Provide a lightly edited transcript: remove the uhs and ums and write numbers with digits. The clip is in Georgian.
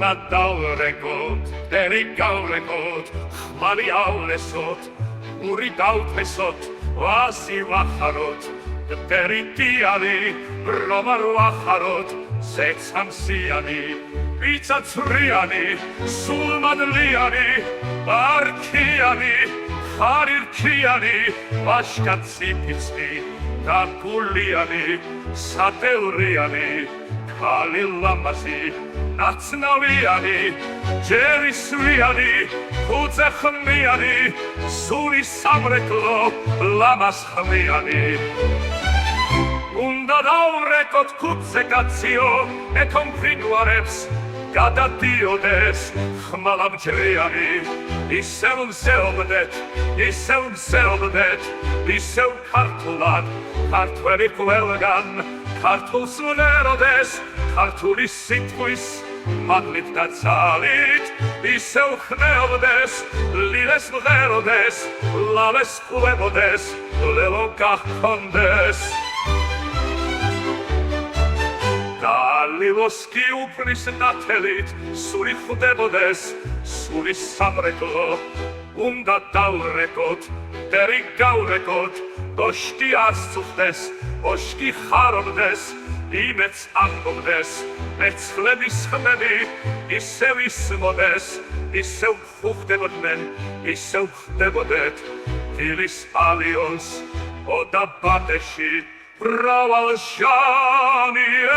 უნდა დავრეკოთ, მტერი გავრეკოთ, ხმალიავლესოთ, ური დავთესოთ, ვასი ვახაროთ, მტერი ტიანი, ბრომა ვახაროთ, სეცამსიანი, პიცა ცვრიანი, სულმადლიანი, ბარქიანი, ხარირქიანი, ვაშკაცი ფიცნი, და გულიანი, სატევრიანი, ქალი ლამაზი, ნაცნავიანი, ჯერისვიანი, ხუცე ხმიანი, სული სამრეკლო, ლამაზ ხმიანი. უნდა დავრეკოთ ქუცე კაციო, ეკონფრინუარებს, გადადიოდეს ხმალამჯრიანი, ისევ მზეობდეთ, ისევ ქართულად, ქართველი ყველგან, ქართულს ვნეროდეს, ქართული სიტყვის მადლით და ძალით, ისევ ხნეობდეს, ლილეს მღეროდეს, ლალეს ყვებოდეს, ლელო გახონდეს. ლილოს კი უფლის ნათელით, სული ხვდებოდეს, სული სამრეკლო, უნდა დავრეკოთ, მტერი გავრეკოთ, დოშკი არ სწუხდეს, ოშკი ხარობდეს, იმეც ამბობდეს, მეცხრების ხმები, ისევ ისმოდეს, ისევ ხვდებოდნენ, ისევ ხვდებოდეთ, დილის ალიონს, ოდა ბატეში, მრავალ ჟანიერ.